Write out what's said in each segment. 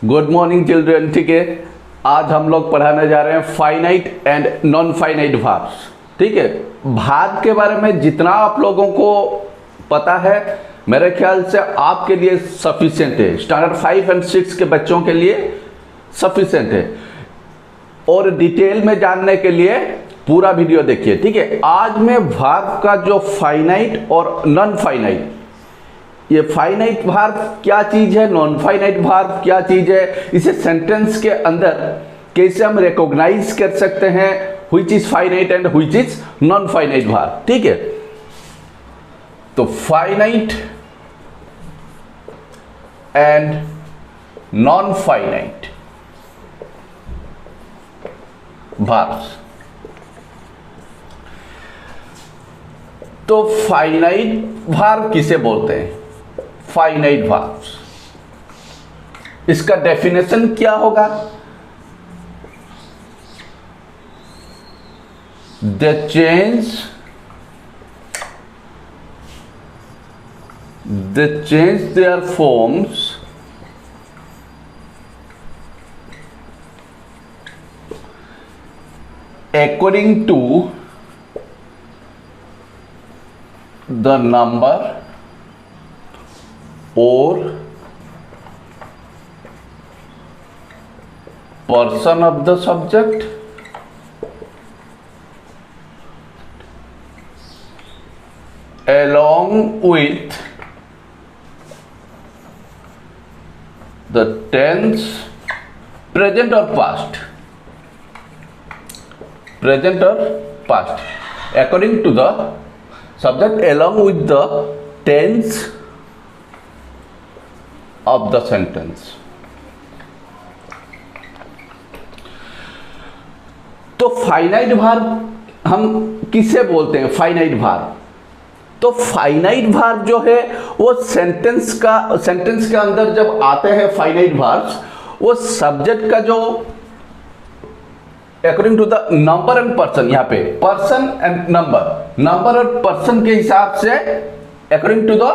Good morning children. ठीक है, आज हम लोग पढ़ाने जा रहे हैं finite and non finite verbs. ठीक है, भाग के बारे में जितना आप लोगों को पता है मेरे ख्याल से आपके लिए सफिशिएंट है। स्टैंडर्ड 5 और 6 के बच्चों के लिए सफिशिएंट है। और डिटेल में जानने के लिए पूरा वीडियो देखिए। ठीक है, आज मैं वर्ब का जो फाइनाइट और नॉन फाइनाइट, ये फाइनाइट वर्ब क्या चीज है, नॉन फाइनाइट वर्ब क्या चीज है, इसे सेंटेंस के अंदर कैसे हम रिकॉग्नाइज कर सकते हैं, which is finite and which is non finite verb. ठीक है, तो finite and non finite verbs. तो फाइनाइट वर्ब किसे बोलते हैं? फाइनाइट वर्ब्स, इसका डेफिनेशन क्या होगा? They change their forms according to the number or person of the subject along with the tense, present or past, according to the subject along with the tense of the sentence। तो finite verb हम किसे बोलते हैं? Finite verb. तो finite verb जो है वो sentence के अंदर जब आते हैं फाइनाइट वर्ब्स, वो सब्जेक्ट का जो according to the number and person, यहाँ पे पर्सन एंड नंबर और पर्सन के हिसाब से अकॉर्डिंग टू द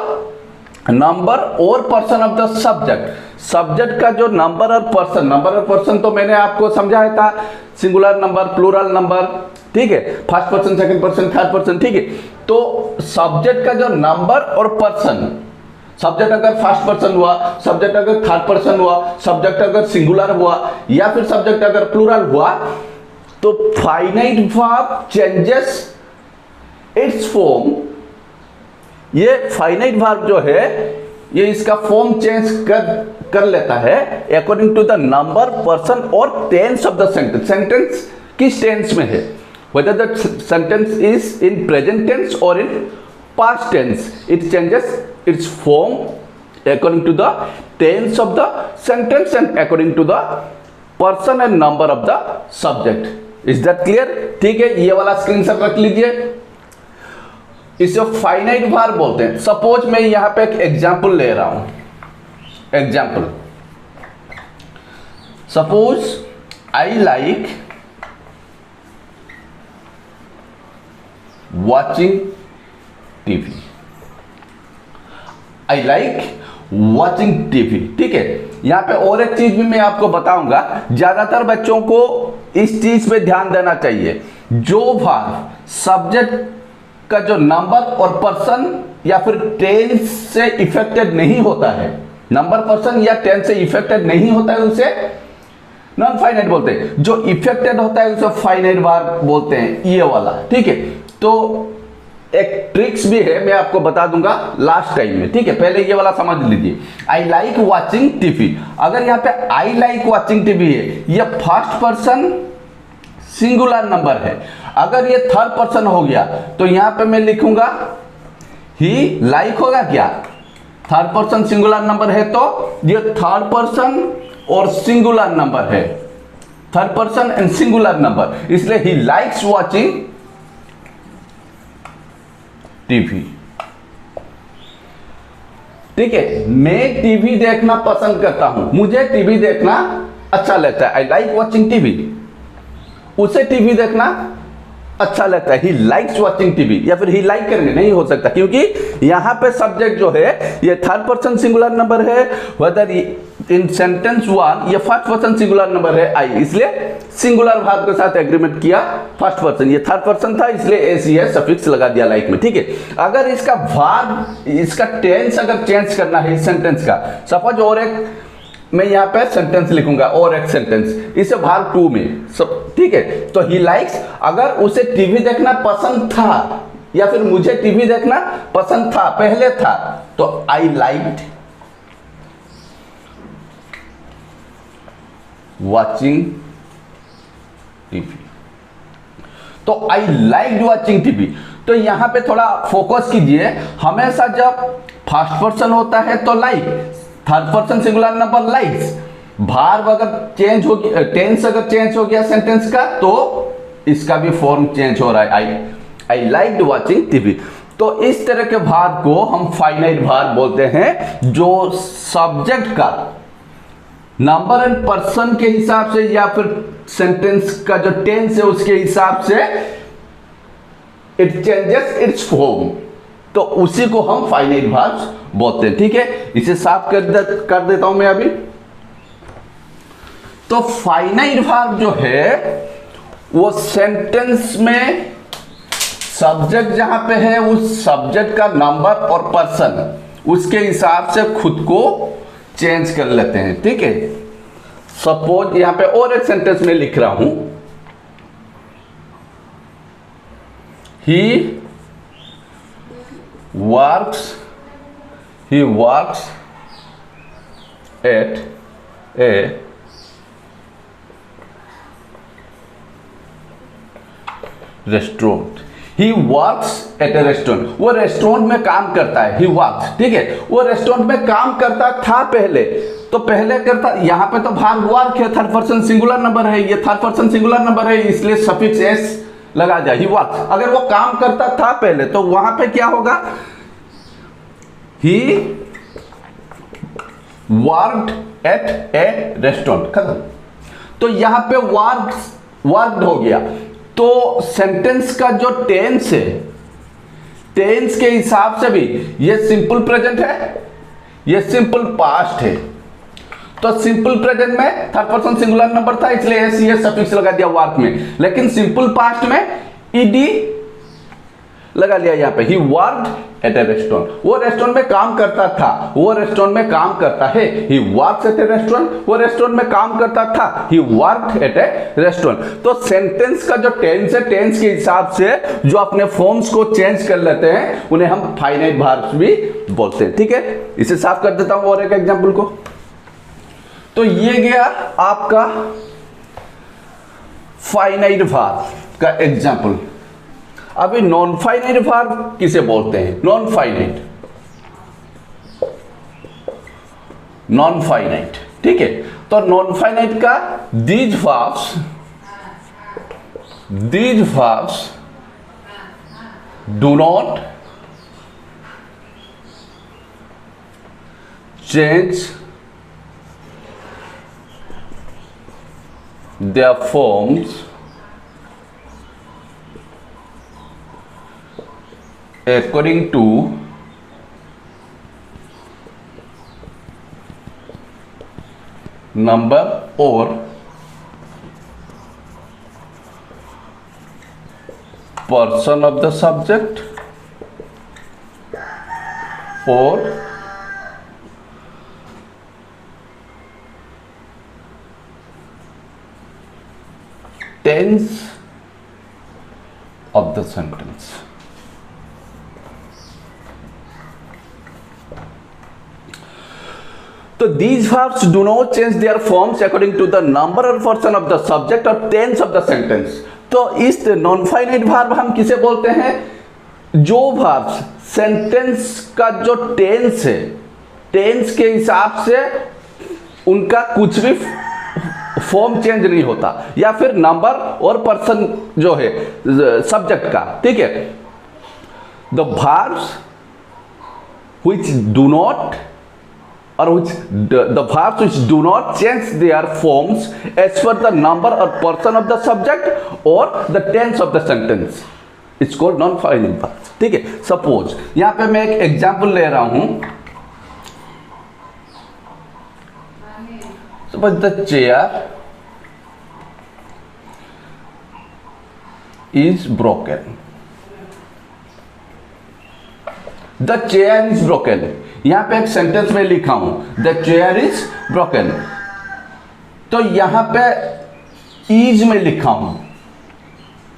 नंबर और पर्सन ऑफ द सब्जेक्ट का जो नंबर और पर्सन तो मैंने आपको समझाया था, सिंगुलर नंबर, प्लूरल नंबर। ठीक है, first person, second person, third person. ठीक है, तो सब्जेक्ट का जो नंबर और पर्सन, सब्जेक्ट अगर फर्स्ट पर्सन हुआ, सब्जेक्ट अगर थर्ड पर्सन हुआ, सब्जेक्ट अगर सिंगुलर हुआ या फिर सब्जेक्ट अगर प्लूरल हुआ, तो finite verb changes its form. ये फाइनाइट वर्ब जो है ये इसका फॉर्म चेंज कर लेता है according to the number, person और tense of the sentence. Sentence किस टेंस में है, whether the sentence is in present tense or in past tense, it changes its form according to the tense of the sentence and according to the person and number of the subject। is that clear? ठीक है, ये वाला screenshot रख लीजिए। इसे finite verb बोलते हैं। Suppose मैं यहां पे एक एग्जांपल ले रहा हूं। Example, suppose I like watching TV. I like watching TV. ठीक है, यहां पे और एक चीज भी मैं आपको बताऊंगा। ज्यादातर बच्चों को इस चीज पे ध्यान देना चाहिए, जो वर्ब सब्जेक्ट का जो नंबर और पर्सन या फिर टेंस से इफेक्टेड नहीं होता है, नंबर, पर्सन या टेंस से इफेक्टेड नहीं होता है, उसे नॉन फाइनाइट बोलते हैं। जो इफेक्टेड होता है उसे फाइनाइट वर्ब बोलते हैं, ये वाला। ठीक है, तो एक ट्रिक्स भी है, मैं आपको बता दूंगा लास्ट टाइम में। ठीक है, पहले ये वाला समझ लीजिए। आई लाइक वॉचिंग टीवी, अगर यहाँ पे आई लाइक वॉचिंग टीवी है, ये फर्स्ट पर्सन सिंगुलर नंबर है। अगर ये थर्ड पर्सन हो गया तो यहां पे मैं लिखूंगा ही लाइक होगा क्या? थर्ड पर्सन सिंगुलर नंबर है तो ये थर्ड पर्सन और सिंगुलर नंबर है, third person and singular number, इसलिए ही लाइक्स वॉचिंग टीवी। ठीक है, मैं टीवी देखना पसंद करता हूं, मुझे टीवी देखना अच्छा लगता है। I like watching TV. उसे टीवी देखना अच्छा लगता है, ही लाइक्स वॉचिंग टीवी, या फिर ही लाइक करेंगे, नहीं हो सकता क्योंकि यहां पे सब्जेक्ट जो है ये थर्ड पर्सन सिंगुलर नंबर है, वेदर इन सेंटेंस वन ये फर्स्ट पर्सन सिंगुलर नंबर है आई, इसलिए सिंगुलर वर्ब के साथ एग्रीमेंट किया फर्स्ट पर्सन, ये थर्ड पर्सन था इसलिए एसीएस सफिक्स लगा दिया लाइक में, ठीक है। अगर इसका वर्ब, इसका टेंस अगर चेंज करना है इस सेंटेंस का, सपोज और एक मैं यहाँ पे सेंटेंस लिखूंगा और एक सेंटेंस, इसे भाग टू में सब, ठीक है। तो ही लाइक्स, अगर उसे टीवी देखना पसंद था या फिर मुझे टीवी देखना पसंद था, पहले था, तो आई लाइक्ड वॉचिंग टीवी, तो आई लाइक्ड वॉचिंग टीवी। तो यहां पे थोड़ा फोकस कीजिए, हमेशा जब फर्स्ट पर्सन होता है तो like, third person singular number likes, verb अगर चेंज हो गया, टेंस अगर चेंज हो गया सेंटेंस का, तो इसका भी फॉर्म चेंज हो रहा है, आई लाइक्ड वॉचिंग टीवी। तो इस तरह के भार्ब को हम फाइनाइट भार्ब बोलते हैं, जो सब्जेक्ट का नंबर एंड पर्सन के हिसाब से या फिर सेंटेंस का जो टेंस है उसके हिसाब से इट चेंजेस इट्स फॉर्म, तो उसी को हम फाइनाइट वर्ब्स बोलते हैं, ठीक है। इसे साफ कर देता हूं मैं अभी। तो फाइनाइट वर्ब जो है वो सेंटेंस में सब्जेक्ट जहां पे है उस सब्जेक्ट का नंबर और पर्सन उसके हिसाब से खुद को चेंज कर लेते हैं, ठीक है। सपोज यहां पे और एक सेंटेंस में लिख रहा हूं, he works at A restaurant, he works at A restaurant, वो रेस्टोरेंट में काम करता है, ही वर्क्स, ठीक है। वो रेस्टोरेंट में काम करता था पहले, तो पहले करता, यहां पे तो वर्ब वर्क है, थर्ड पर्सन सिंगुलर नंबर है, ये थर्ड पर्सन सिंगुलर नंबर है, इसलिए सफिक्स एस लगा जाए, ही वर्क्स। अगर वो काम करता था पहले तो वहां पे क्या होगा, he worked eight A restaurant, खत्म। तो यहां पे वर्कड हो गया, तो सेंटेंस का जो टेंस है, टेंस के हिसाब से भी ये सिंपल प्रेजेंट है, ये सिंपल पास्ट है। तो सिंपल प्रेजेंट में थर्ड पर्सन सिंगुलर नंबर था इसलिए एस सफिक्स लगा दिया वर्क में, लेकिन सिंपल पास्ट में ईडी लगा लिया यहां पे, he worked eight A restaurant, वो रेस्टोरेंट में काम करता था, वो रेस्टोरेंट में काम करता है, he works at A restaurant, वो रेस्टोरेंट में काम करता था, he worked eight A restaurant. तो सेंटेंस का जो टेंस है, टेंस के हिसाब से जो अपने फॉर्म्स को चेंज कर लेते हैं उन्हें हम फाइनाइट वर्ब्स भी बोलते हैं, ठीक है। इसे साफ कर देता हूं और एक एग्जांपल को। तो ये गया आपका फाइनाइट वर्ब का एग्जांपल। अभी नॉन फाइनाइट वर्ब किसे बोलते हैं, नॉन फाइनाइट, ठीक है। तो नॉन फाइनाइट का these verbs do not change their forms according to number or person of the subject or tense of the sentence. तो these verbs do not change their forms according to the number or person of the subject or tense of the sentence. तो इस non finite verb हम किसे बोलते हैं, जो verbs sentence का जो टेंस है, टेंस के हिसाब से उनका कुछ भी फॉर्म चेंज नहीं होता, या फिर नंबर और पर्सन जो है सब्जेक्ट का, ठीक है। The verbs which do not or which the verbs which do not change their forms as per the number or person of the subject or the tense of the sentence, it's called non finite verbs, ठीक है। Suppose यहां पे मैं एक example ले रहा हूं, Suppose the chair is broken. The chair is broken. यहां पे एक सेंटेंस में लिखा हूं the chair is broken. तो यहां पे is में लिखा हूं,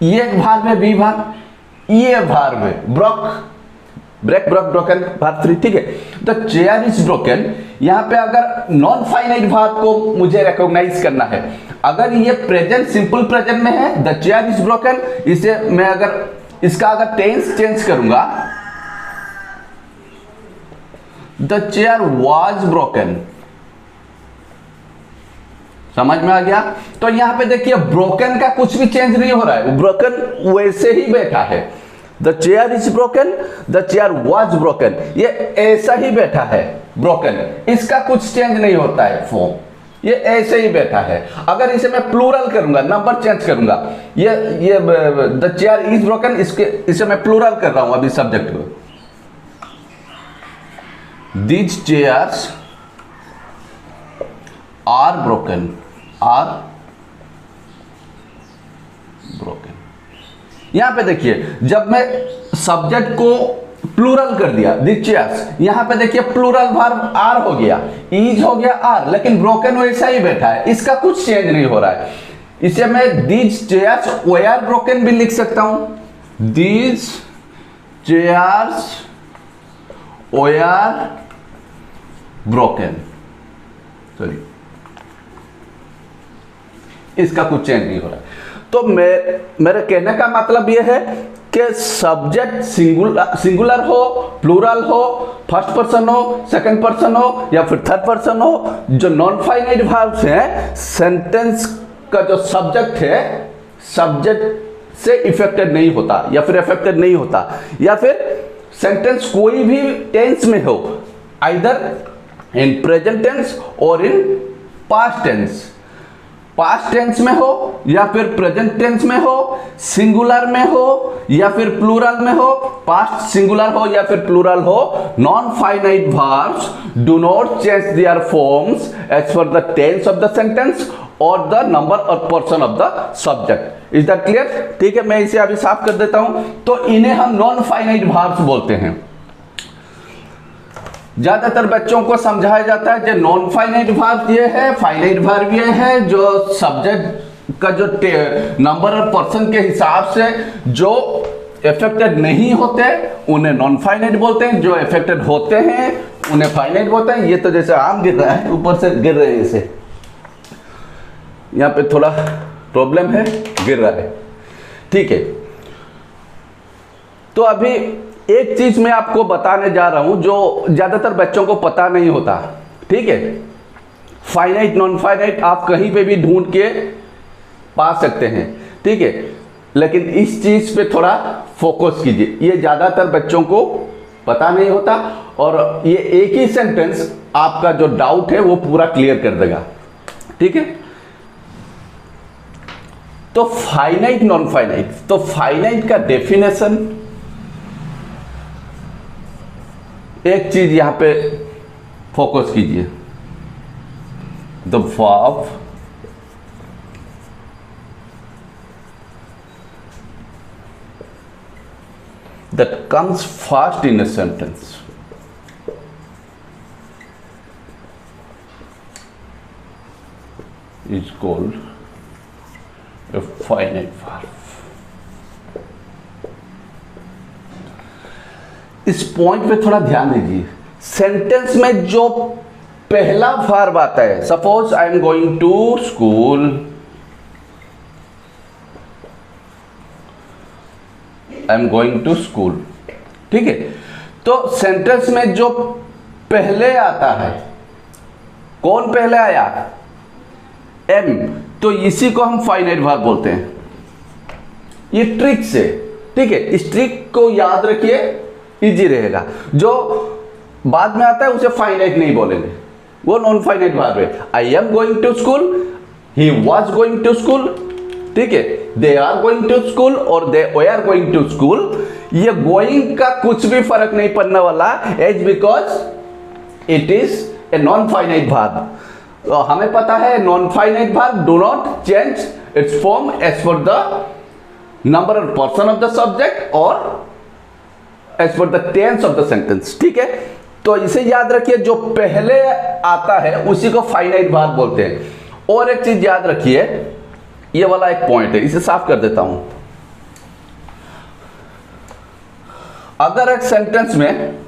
ये एक भाग में, बी भाग, ये भाग में, ब्रोकन भाग 3, ठीक है। द चेयर इज ब्रोकन, यहाँ पे अगर नॉन फाइनाइट भाग को मुझे रिकॉग्नाइज करना है, अगर ये प्रेजेंट सिंपल प्रेजेंट में है द चेयर इज ब्रोकन, इसे मैं अगर इसका अगर टेंस चेंज करूंगा द चेयर वाज ब्रोकन, समझ में आ गया। तो यहां पे देखिए ब्रोकन का कुछ भी चेंज नहीं हो रहा है, ब्रोकन वैसे ही बैठा है। The chair is broken, the chair was broken, ये ऐसा ही बैठा है ब्रोकन, इसका कुछ चेंज नहीं होता है फॉर्म, ये ऐसे ही बैठा है। अगर इसे मैं प्लूरल करूंगा, नंबर चेंज करूंगा, ये द चेयर इज ब्रोकन, इसे मैं प्लूरल कर रहा हूं अभी सब्जेक्ट को। These chairs are broken, are broken. यहां पे देखिए जब मैं सब्जेक्ट को प्लूरल कर दिया दीज चेयर्स, यहां पे देखिए प्लूरल वर्ब आर हो गया, इज हो गया आर, लेकिन ब्रोकन वैसा ही बैठा है, इसका कुछ चेंज नहीं हो रहा है। इसे मैं दीज चेयर्स वेयर ब्रोकन भी लिख सकता हूं, these chairs were broken, sorry, इसका कुछ चेंज नहीं हो रहा है। तो मेरे कहने का मतलब यह है कि सब्जेक्ट सिंगुलर हो, प्लूरल हो, फर्स्ट पर्सन हो, सेकंड पर्सन हो या फिर थर्ड पर्सन हो, जो नॉन फाइनाइट वर्ब्स हैं, सेंटेंस का जो सब्जेक्ट है सब्जेक्ट से इफेक्टेड नहीं होता या फिर इफेक्टेड नहीं होता, या फिर सेंटेंस कोई भी टेंस में हो, आइदर इन प्रेजेंट टेंस और in past tense, past tense में हो या फिर प्रेजेंट टेंस में हो, सिंगुलर में हो या फिर प्लूरल में हो, पास्ट सिंगुलर हो या फिर प्लूरल हो, non finite verbs do not change their forms as per the tense of the sentence और द नंबर और person of the subject. Is that clear? ठीक है, मैं इसे अभी साफ कर देता हूं। तो इन्हें हम नॉन फाइनाइट वर्ब्स बोलते हैं। ज्यादातर बच्चों को समझाया जाता है कि नॉन फाइनाइट वर्ब ये है, फाइनाइट वर्ब ये है, जो सब्जेक्ट का जो नंबर और पर्सन के हिसाब से जो इफेक्टेड नहीं होते उन्हें नॉन फाइनाइट बोलते हैं, जो इफेक्टेड होते हैं उन्हें फाइनाइट बोलते हैं। ये तो जैसे आम गिर रहा है, ऊपर से गिर रहे हैं, इसे यहाँ पे थोड़ा प्रॉब्लम है, गिर रहा है, ठीक है। तो अभी एक चीज मैं आपको बताने जा रहा हूं जो ज्यादातर बच्चों को पता नहीं होता, ठीक है। फाइनाइट नॉन फाइनाइट आप कहीं पे भी ढूंढ के पा सकते हैं, ठीक है, लेकिन इस चीज पे थोड़ा फोकस कीजिए, ये ज्यादातर बच्चों को पता नहीं होता और ये एक ही सेंटेंस आपका जो डाउट है वो पूरा क्लियर कर देगा, ठीक है। तो फाइनाइट नॉन फाइनाइट, तो फाइनाइट का डेफिनेशन, एक चीज यहां पे फोकस कीजिए, the verb that comes first in a sentence is called a finite verb. इस पॉइंट पे थोड़ा ध्यान दीजिए। सेंटेंस में जो पहला वर्ब आता है, suppose I am going to school, I am going to school, ठीक है। तो सेंटेंस में जो पहले आता है, कौन पहले आया? एम, तो इसी को हम फाइनाइट वर्ब बोलते हैं। ये ट्रिक से, ठीक है, इस ट्रिक को याद रखिए, इजी रहेगा। जो बाद में आता है उसे फाइनाइट नहीं बोलेंगे, वो नॉन फाइनाइट वर्ब है। I am going to school, he was going to school, ठीक है, they are going to school और they were going to school. ये गोइंग का कुछ भी फर्क नहीं पड़ने वाला, as because it is a non finite verb. तो हमें पता है non finite verb do not change its form as per the number और पर्सन ऑफ द सब्जेक्ट और as per the tense of the sentence. ठीक है, तो इसे याद रखिए, जो पहले आता है उसी को फाइनाइट वर्ब बोलते हैं। और एक चीज याद रखिए, ये वाला एक पॉइंट है, इसे साफ कर देता हूं। अगर एक सेंटेंस में,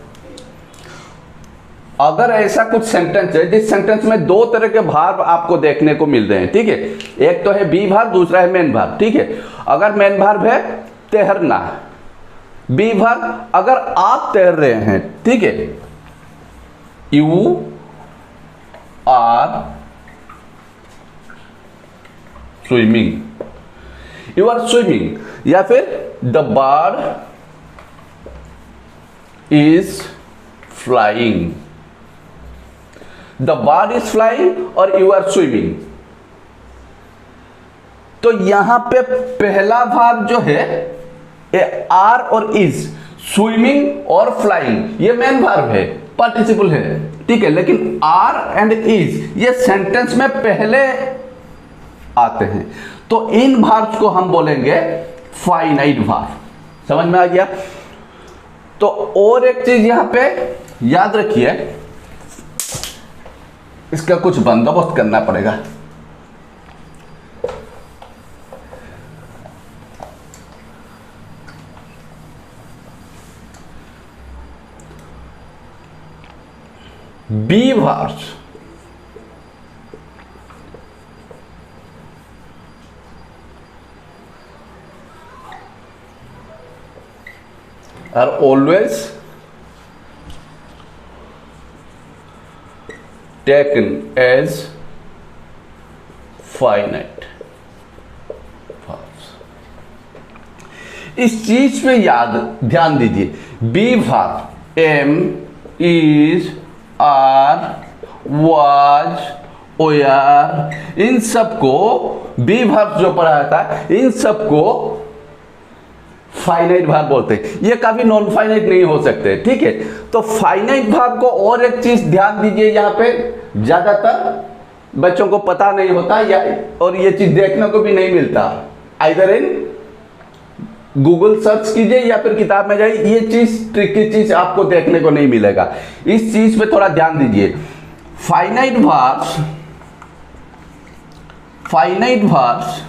अगर ऐसा कुछ सेंटेंस है जिस सेंटेंस में दो तरह के भार्ब आपको देखने को मिल रहे हैं, ठीक है, एक तो है बी भार्ब, दूसरा है मेन भार्ब। ठीक है, अगर मेन भार्ब है तैरना, बी भार्ब अगर आप तैर रहे हैं, ठीक है, you are swimming, you are swimming, या फिर the bird is flying, the bird is flying और यू आर स्विमिंग। तो यहां पे पहला भाग जो है आर और इज, स्विमिंग और फ्लाइंग, ये मेन वर्ब है, पार्टिसिपल है। ठीक है, लेकिन आर एंड इज ये सेंटेंस में पहले आते हैं, तो इन वर्ब्स को हम बोलेंगे फाइनाइट वर्ब। समझ में आ गया? तो और एक चीज यहां पे याद रखिए, इसका कुछ बंदोबस्त करना पड़ेगा। Be verbs are always taken as finite verbs। इस चीज पे ध्यान दीजिए, be verb am, is, are, was, were, इन सबको बी वर्ब जो पढ़ा था, इन सबको फाइनाइट वर्ब बोलते हैं। ये कभी नॉन फाइनाइट नहीं हो सकते। ठीक है, तो फाइनाइट वर्ब को और एक चीज ध्यान दीजिए, यहां पे ज्यादातर बच्चों को पता नहीं होता, या और ये चीज देखने को भी नहीं मिलता। आइदर इन गूगल सर्च कीजिए या फिर किताब में जाइए, ये चीज ट्रिकी चीज आपको देखने को नहीं मिलेगा। इस चीज पे थोड़ा ध्यान दीजिए। Finite verbs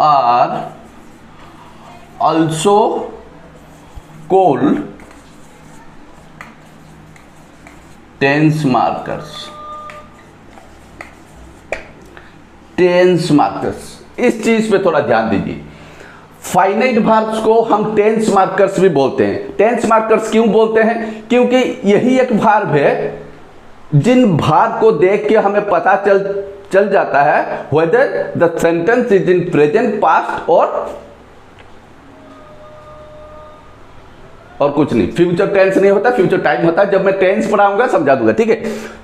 are also called tense markers। Tense markers, इस चीज पे थोड़ा ध्यान दीजिए। फाइनाइट वर्ब्स को हम टेंस मार्कर्स भी बोलते हैं। टेंस मार्कर्स क्यों बोलते हैं? क्योंकि यही एक वर्ब है जिन वर्ब को देख के हमें पता चल जाता है whether the sentence is in present, past और कुछ नहीं। फ्यूचर टेंस नहीं होता, फ्यूचर टाइम होता है। जब मैं टेंस पढ़ाऊंगा समझा दूंगा। ठीक है,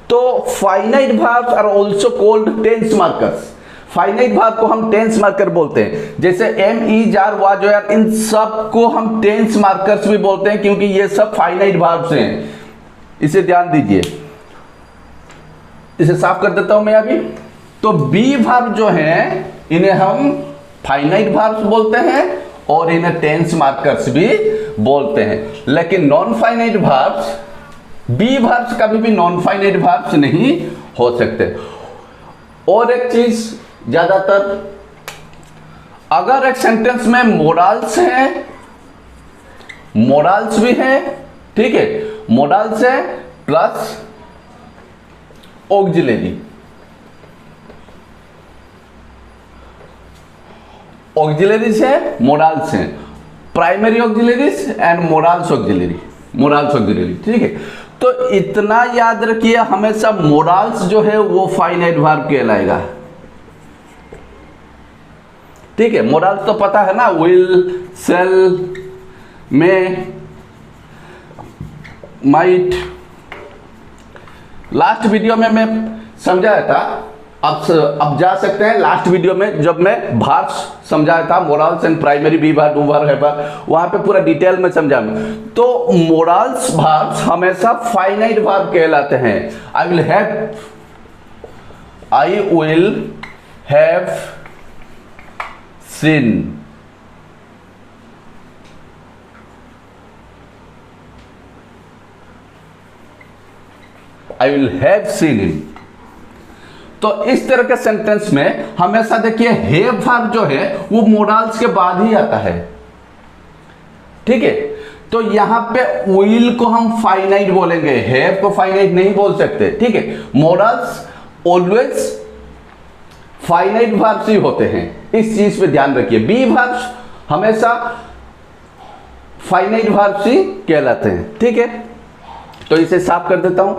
तो finite verbs are also called tense markers. Finite verb को हम टेंस मार्कर बोलते हैं। जैसे am, is, are, was, are, इन सब को हम टेंस मार्कर्स भी बोलते हैं, क्योंकि ये सब फाइनाइट वर्ब्स हैं। इसे ध्यान दीजिए। इसे साफ कर देता हूं मैं अभी। तो बी वर्ब जो है इन्हें हम फाइनाइट वर्ब्स बोलते हैं और इन्हें टेंस मार्कर्स भी बोलते हैं। लेकिन non finite verbs, be verbs कभी भी नॉन फाइनाइट वर्ब्स नहीं हो सकते। और एक चीज, ज्यादातर अगर एक सेंटेंस में मोरल्स हैं, मोरल्स भी हैं, ठीक है, मोरल्स है प्लस ऑक्सिलरी, ऑक्सिलरीज है, मोरल्स हैं, primary auxiliaries and morals auxiliary. ठीक है, तो इतना याद रखिए, हमेशा मोरल्स जो है वो फाइनाइट वर्ब कहलाएगा। ठीक है, मोरल्स तो पता है ना, विल, सेल, में, माइट। लास्ट वीडियो में मैं समझाया था, अब जा सकते हैं लास्ट वीडियो में जब मैं भार्ब्स समझाया था, modals and primary, be verb, do verb, have verb, वहां पे पूरा डिटेल में समझाऊंगा। तो मोरल्स वर्ब्स हमेशा फाइनाइट वर्ब कहलाते हैं। I will have I will have seen, I will have seen him. तो इस तरह के सेंटेंस में हमेशा देखिए हैव वर्ब जो है वो मोडाल्स के बाद ही आता है, ठीक है। तो यहां पे विल को हम फाइनाइट बोलेंगे, हैव को फाइनाइट नहीं बोल सकते, ठीक है। मोडाल्स ऑलवेज फाइनाइट वर्ब्स ही होते हैं, इस चीज पे ध्यान रखिए। बी वर्ब्स हमेशा फाइनाइट वर्ब्स ही कहलाते हैं, ठीक है। तो इसे साफ कर देता हूं।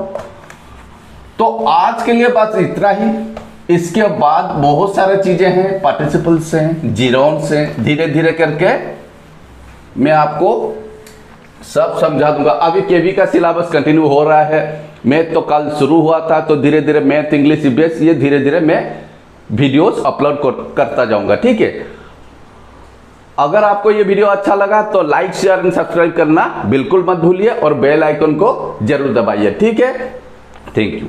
तो आज के लिए बस इतना ही। इसके बाद बहुत सारी चीजें हैं, पार्टिसिपल्स हैं, जीरोन्स हैं, धीरे धीरे करके मैं आपको सब समझा दूंगा। अभी केवी का सिलेबस कंटिन्यू हो रहा है, मैथ तो कल शुरू हुआ था, तो धीरे धीरे मैथ, इंग्लिश, ईवीएस ये धीरे धीरे मैं वीडियोस अपलोड करता जाऊंगा, ठीक है। अगर आपको ये वीडियो अच्छा लगा तो लाइक, शेयर एंड सब्सक्राइब करना बिल्कुल मत भूलिए और बेल आइकन को जरूर दबाइए, ठीक है। Thank you.